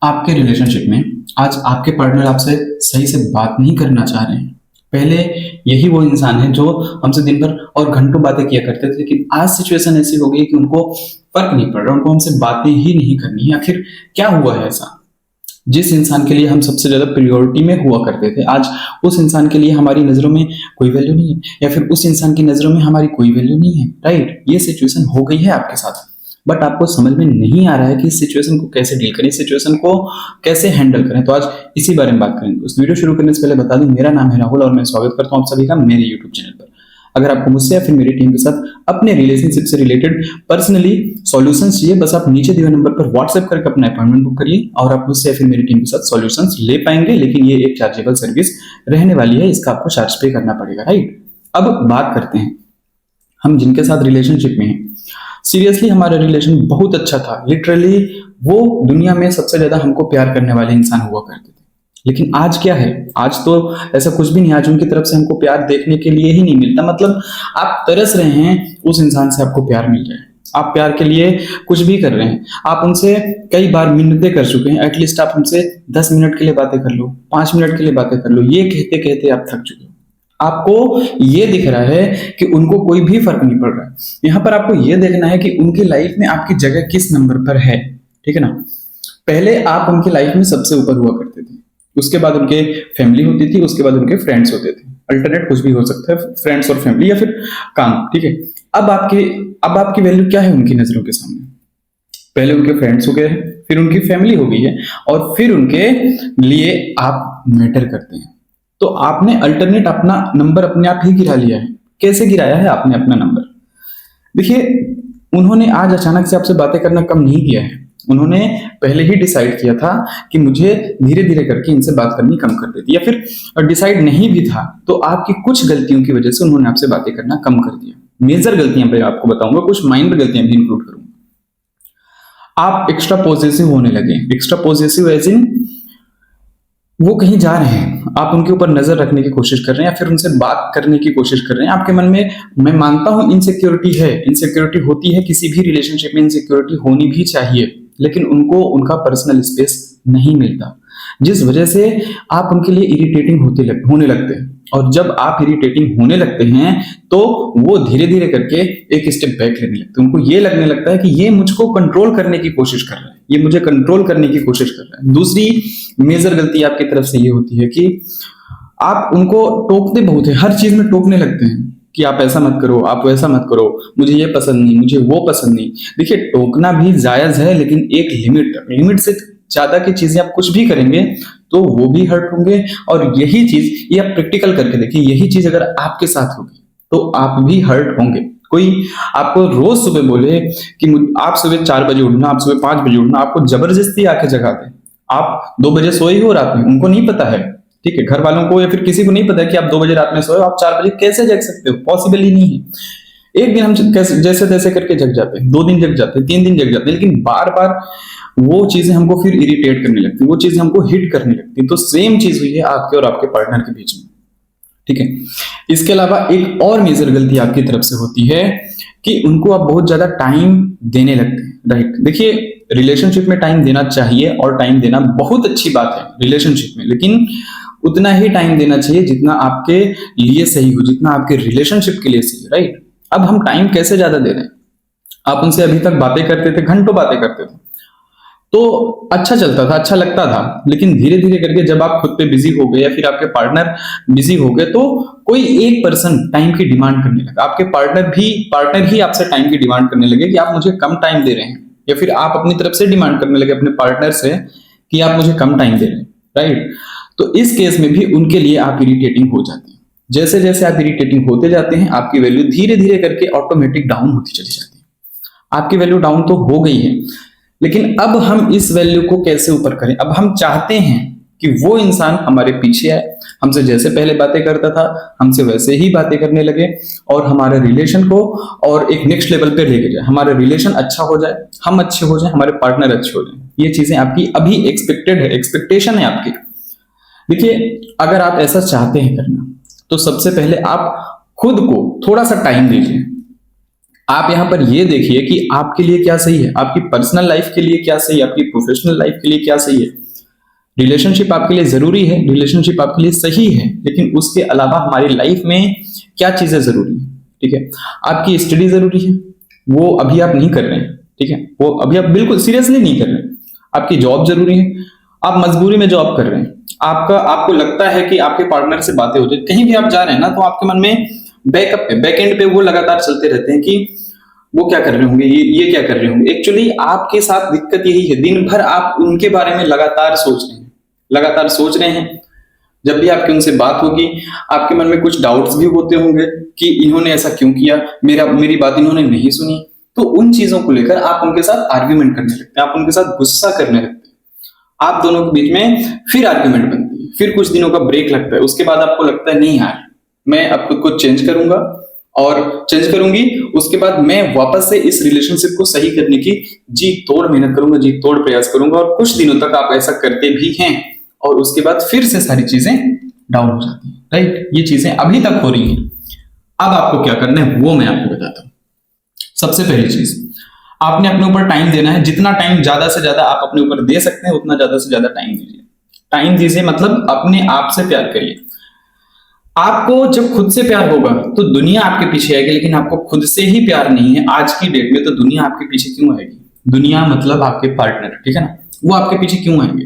आपके रिलेशनशिप में आज आपके पार्टनर आपसे सही से बात नहीं करना चाह रहे हैं। पहले यही वो इंसान है जो हमसे दिन भर और घंटों बातें किया करते थे, लेकिन आज सिचुएशन ऐसी हो गई कि उनको फर्क नहीं पड़ रहा, उनको हमसे बातें ही नहीं करनी है। आखिर क्या हुआ है ऐसा? जिस इंसान के लिए हम सबसे ज्यादा प्रायोरिटी में हुआ करते थे, आज उस इंसान के लिए हमारी नजरों में कोई वैल्यू नहीं है, या फिर उस इंसान की नजरों में हमारी कोई वैल्यू नहीं है। राइट, ये सिचुएशन हो गई है आपके साथ, बट आपको समझ में नहीं आ रहा है कि इस सिचुएशन को कैसे डील करें, इस सिचुएशन को कैसे हैंडल करें। तो आज इसी बारे में बात करेंगे। उस वीडियो शुरू करने से पहले बता दूं, मेरा नाम है राहुल और मैं स्वागत करता हूं आप सभी का मेरे यूट्यूब चैनल पर। अगर आपको मुझसे या फिर मेरी टीम के साथ अपने रिलेशनशिप से रिलेटेड पर्सनली सॉल्यूशंस चाहिए, बस आप नीचे दिए हुए नंबर पर व्हाट्सएप करके अपना अपॉइंटमेंट बुक करिए और आप मुझसे या फिर मेरी टीम के साथ सॉल्यूशंस ले पाएंगे। लेकिन ये एक चार्जेबल सर्विस रहने वाली है, इसका आपको चार्ज पे करना पड़ेगा। राइट, अब बात करते हैं हम जिनके साथ रिलेशनशिप में हैं। सीरियसली हमारा रिलेशन बहुत अच्छा था, लिटरली वो दुनिया में सबसे ज्यादा हमको प्यार करने वाले इंसान हुआ करते थे। लेकिन आज क्या है, आज तो ऐसा कुछ भी नहीं। आज उनकी तरफ से हमको प्यार देखने के लिए ही नहीं मिलता। मतलब आप तरस रहे हैं उस इंसान से आपको प्यार मिल जाए, आप प्यार के लिए कुछ भी कर रहे हैं। आप उनसे कई बार मिन्नतें कर चुके हैं, एटलीस्ट आप उनसे 10 मिनट के लिए बातें कर लो, 5 मिनट के लिए बातें कर लो, ये कहते कहते आप थक चुके हो। आपको ये दिख रहा है कि उनको कोई भी फर्क नहीं पड़ रहा है। यहां पर आपको ये देखना है कि उनकी लाइफ में आपकी जगह किस नंबर पर है। ठीक है ना? पहले आप उनकी लाइफ में सबसे ऊपर हुआ करते थे, उसके बाद उनके फैमिली होती थी, उसके बाद उनके फ्रेंड्स होते थे। अल्टरनेट कुछ भी हो सकता है, फ्रेंड्स और फैमिली या फिर काम। ठीक है, अब आपकी वैल्यू क्या है उनकी नजरों के सामने? पहले उनके फ्रेंड्स हो गए हैं, फिर उनकी फैमिली हो गई है, और फिर उनके लिए आप मैटर करते हैं। तो आपने अल्टरनेट अपना नंबर अपने आप ही गिरा लिया है। कैसे गिराया है आपने अपना नंबर? देखिए, उन्होंने आज अचानक से आपसे बातें करना कम नहीं किया है। उन्होंने पहले ही डिसाइड किया था कि मुझे धीरे धीरे करके इनसे बात करनी कम कर देती, या फिर डिसाइड नहीं भी था तो आपकी कुछ गलतियों की वजह से उन्होंने आपसे बातें करना कम कर दिया। मेजर गलतियां मैं आपको बताऊंगा, कुछ माइनर गलतियां भी इंक्लूड करूंगा। आप एक्स्ट्रा पॉजेसिव होने लगे। एक्स्ट्रा पॉजेसिव एज इन वो कहीं जा रहे हैं, आप उनके ऊपर नजर रखने की कोशिश कर रहे हैं या फिर उनसे बात करने की कोशिश कर रहे हैं। आपके मन में, मैं मानता हूं, इनसिक्योरिटी है, इनसिक्योरिटी होती है, किसी भी रिलेशनशिप में इनसिक्योरिटी होनी भी चाहिए, लेकिन उनको उनका पर्सनल स्पेस नहीं मिलता, जिस वजह से आप उनके लिए इरिटेटिंग होने लगते हैं। और जब आप इरिटेटिंग होने लगते हैं तो वो धीरे धीरे करके एक स्टेप बैक लेने लगते हैं। उनको ये लगने लगता है कि ये मुझको कंट्रोल करने की कोशिश कर रहा है, ये मुझे कंट्रोल करने की कोशिश कर रहा है। दूसरी मेजर गलती आपकी तरफ से ये होती है कि आप उनको टोकते बहुत है, हर चीज में टोकने लगते हैं कि आप ऐसा मत करो, आप वैसा मत करो, मुझे ये पसंद नहीं, मुझे वो पसंद नहीं। देखिए, टोकना भी जायज है, लेकिन एक लिमिट से ज्यादा की चीजें आप कुछ भी करेंगे तो वो भी हर्ट होंगे। और यही चीज, ये आप प्रैक्टिकल करके देखिए, यही चीज अगर आपके साथ होगी तो आप भी हर्ट होंगे। कोई आपको रोज सुबह बोले कि आप सुबह 4 बजे उठना, आप सुबह 5 बजे उठना, आपको जबरदस्ती आके जगा दे, आप 2 बजे सोए हो रात में, उनको नहीं पता है। ठीक है, घर वालों को या फिर किसी को नहीं पता है कि आप 2 बजे रात में सोए हो, आप 4 बजे कैसे जग सकते हो? पॉसिबल ही नहीं है। एक दिन हम जैसे तैसे करके जग जाते हैं, 2 दिन जग जाते हैं, 3 दिन जग जाते हैं, लेकिन बार बार वो चीजें हमको फिर इरिटेट करने लगती, वो चीजें हमको हिट करने लगती। तो सेम चीज हुई है आपके और आपके पार्टनर के बीच में। ठीक है, इसके अलावा एक और मेजर गलती आपकी तरफ से होती है कि उनको आप बहुत ज्यादा टाइम देने लगते हैं। राइट, देखिए, रिलेशनशिप में टाइम देना चाहिए और टाइम देना बहुत अच्छी बात है रिलेशनशिप में, लेकिन उतना ही टाइम देना चाहिए जितना आपके लिए सही हो, जितना आपके रिलेशनशिप के लिए सही हो। राइट, अब हम टाइम कैसे ज्यादा दे रहे हैं? आप उनसे अभी तक बातें करते थे, घंटों बातें करते थे, तो अच्छा चलता था, अच्छा लगता था, लेकिन धीरे धीरे करके जब आप खुद पे बिजी हो गए या फिर आपके पार्टनर बिजी हो गए तो कोई एक पर्सन टाइम की डिमांड करने लगा। आपके पार्टनर ही आपसे टाइम की डिमांड करने लगे कि आप मुझे कम टाइम दे रहे हैं, या फिर आप अपनी तरफ से डिमांड करने लगे अपने पार्टनर से कि आप मुझे कम टाइम दे रहे हैं। राइट, तो इस केस में भी उनके लिए आप इरिटेटिंग हो जाते हैं। जैसे जैसे आप इरिटेटिंग होते जाते हैं, आपकी वैल्यू धीरे धीरे करके ऑटोमेटिक डाउन होती चली जाती है। आपकी वैल्यू डाउन तो हो गई है, लेकिन अब हम इस वैल्यू को कैसे ऊपर करें? अब हम चाहते हैं कि वो इंसान हमारे पीछे आए, हमसे जैसे पहले बातें करता था हमसे वैसे ही बातें करने लगे, और हमारे रिलेशन को और एक नेक्स्ट लेवल पे लेके जाए। हमारा रिलेशन अच्छा हो जाए, हम अच्छे हो जाए, हमारे पार्टनर अच्छे हो जाए। ये चीजें आपकी अभी एक्सपेक्टेड है, एक्सपेक्टेशन है आपकी। देखिए, अगर आप ऐसा चाहते हैं करना तो सबसे पहले आप खुद को थोड़ा सा टाइम दीजिए। आप यहाँ पर ये देखिए कि आपके लिए क्या सही है, आपकी पर्सनल लाइफ के लिए क्या सही है, आपकी प्रोफेशनल लाइफ के लिए क्या सही है। रिलेशनशिप आपके लिए जरूरी है, रिलेशनशिप आपके लिए सही है, लेकिन उसके अलावा हमारी लाइफ में क्या चीजें जरूरी है। ठीक है, आपकी स्टडी जरूरी है, वो अभी आप नहीं कर रहे हैं। ठीक है, वो अभी आप बिल्कुल सीरियसली नहीं कर रहे हैं। आपकी जॉब जरूरी है, आप मजबूरी में जॉब कर रहे हैं। आपको लगता है कि आपके पार्टनर से बातें हो जाए, कहीं भी आप जा रहे हैं ना, तो आपके मन में बैकअप पे, बैक एंड पे वो लगातार चलते रहते हैं कि वो क्या कर रहे होंगे, ये क्या कर रहे होंगे। एक्चुअली आपके साथ दिक्कत यही है, दिन भर आप उनके बारे में लगातार सोच रहे हैं, लगातार सोच रहे हैं। जब भी आपकी उनसे बात होगी, आपके मन में कुछ डाउट्स भी होते होंगे कि इन्होंने ऐसा क्यों किया, मेरी बात इन्होंने नहीं सुनी। तो उन चीजों को लेकर आप उनके साथ आर्ग्यूमेंट करने लगते हैं, आप उनके साथ गुस्सा करने लगते हैं। आप दोनों के बीच में फिर आर्ग्यूमेंट बनती है, फिर कुछ दिनों का ब्रेक लगता है। उसके बाद आपको लगता है नहीं यार, मैं अब खुद को चेंज करूंगा और चेंज करूंगी। उसके बाद मैं वापस से इस रिलेशनशिप को सही करने की जी तोड़ मेहनत करूंगा, जी तोड़ प्रयास करूंगा। और कुछ दिनों तक आप ऐसा करते भी हैं और उसके बाद फिर से सारी चीजें डाउन हो जाती हैं। राइट, ये चीजें अभी तक हो रही हैं। अब आपको क्या करना है वो मैं आपको बताता हूं। सबसे पहली चीज, आपने अपने ऊपर टाइम देना है। जितना टाइम ज्यादा से ज्यादा आप अपने ऊपर दे सकते हैं, उतना ज्यादा से ज्यादा टाइम दीजिए। टाइम दीजिए मतलब अपने आप से प्यार करिए। आपको जब खुद से प्यार होगा तो दुनिया आपके पीछे आएगी, लेकिन आपको खुद से ही प्यार नहीं है आज की डेट में, तो दुनिया आपके पीछे क्यों आएगी। दुनिया मतलब आपके पार्टनर, ठीक है ना, वो आपके पीछे क्यों आएंगे।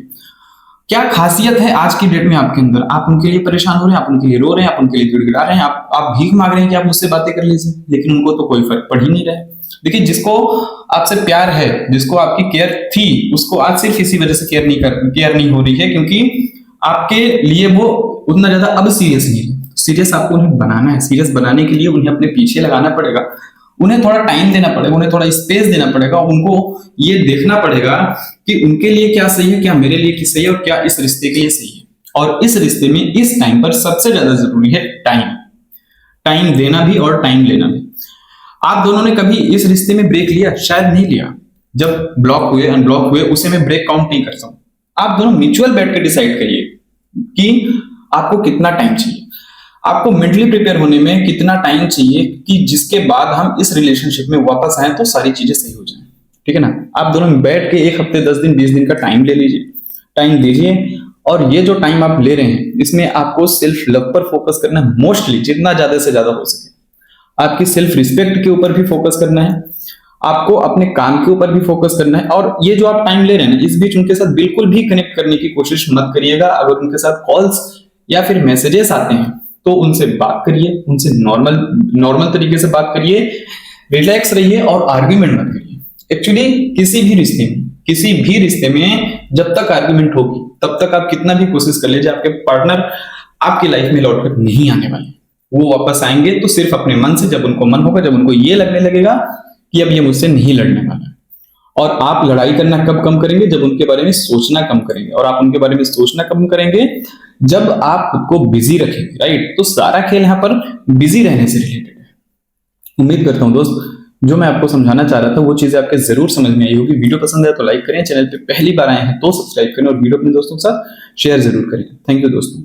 क्या खासियत है आज की डेट में आपके अंदर, आप उनके लिए परेशान हो रहे हैं, आप उनके लिए रो रहे हैं, आप उनके लिए गिड़गिड़ा रहे हैं, आप भीख मांग रहे हैं कि आप मुझसे बातें कर लीजिए, लेकिन उनको तो कोई फर्क पड़ ही नहीं रहा है। देखिए, जिसको आपसे प्यार है, जिसको आपकी केयर थी, उसको आज सिर्फ इसी वजह से केयर नहीं हो रही है क्योंकि आपके लिए वो उतना ज्यादा अब सीरियस नहीं है। सीरियस आपको उन्हें बनाना है, सीरियस बनाने के लिए उन्हें अपने पीछे लगाना पड़ेगा, उन्हें थोड़ा टाइम देना पड़ेगा, उन्हें थोड़ा स्पेस देना पड़ेगा। उनको ये देखना पड़ेगा कि उनके लिए क्या सही है, क्या मेरे लिए सही है और क्या इस रिश्ते के लिए सही है। और इस रिश्ते में इस टाइम पर सबसे ज्यादा जरूरी है टाइम, टाइम देना भी और टाइम लेना भी। आप दोनों ने कभी इस रिश्ते में ब्रेक लिया? शायद नहीं लिया। जब ब्लॉक हुए, अनब्लॉक हुए, उसे मैं ब्रेक काउंट नहीं करता हूं। आप दोनों म्यूचुअल बैठ कर डिसाइड करिए कि आपको कितना टाइम चाहिए, आपको मेंटली प्रिपेयर होने में कितना टाइम चाहिए कि जिसके बाद हम इस रिलेशनशिप में वापस आए तो सारी चीजें सही हो जाएं। ठीक है ना, आप दोनों में बैठ के 1 हफ्ते, 10 दिन, 20 दिन का टाइम ले लीजिए, टाइम दीजिए। और ये जो टाइम आप ले रहे हैं, इसमें आपको सेल्फ लव पर फोकस करना है, मोस्टली जितना ज्यादा से ज्यादा हो सके। आपकी सेल्फ रिस्पेक्ट के ऊपर भी फोकस करना है, आपको अपने काम के ऊपर भी फोकस करना है। और ये जो आप टाइम ले रहे हैं ना, इस बीच उनके साथ बिल्कुल भी कनेक्ट करने की कोशिश मत करिएगा। अगर उनके साथ कॉल्स या फिर मैसेजेस आते हैं तो उनसे बात करिए, उनसे नॉर्मल तरीके से बात करिए, रिलैक्स रहिए और आर्ग्यूमेंट मत करिए। एक्चुअली किसी भी रिश्ते में जब तक आर्ग्यूमेंट होगी तब तक आप कितना भी कोशिश कर लीजिए, आपके पार्टनर आपकी लाइफ में लौटकर नहीं आने वाले। वो वापस आएंगे तो सिर्फ अपने मन से, जब उनको मन होगा, जब उनको ये लगने लगेगा कि अब ये मुझसे नहीं लड़ने वाला है। और आप लड़ाई करना कब कम करेंगे? जब उनके बारे में सोचना कम करेंगे। और आप उनके बारे में सोचना कम करेंगे जब आप खुद को बिजी रखेंगे। राइट, तो सारा खेल यहाँ पर बिजी रहने से रिलेटेड है। उम्मीद करता हूं दोस्त, जो मैं आपको समझाना चाह रहा था वो चीजें आपके जरूर समझ में आई होगी। वीडियो पसंद है तो लाइक करें, चैनल पे पहली बार आए हैं तो सब्सक्राइब करें और वीडियो अपने दोस्तों के साथ शेयर जरूर करें। थैंक यू दोस्तों।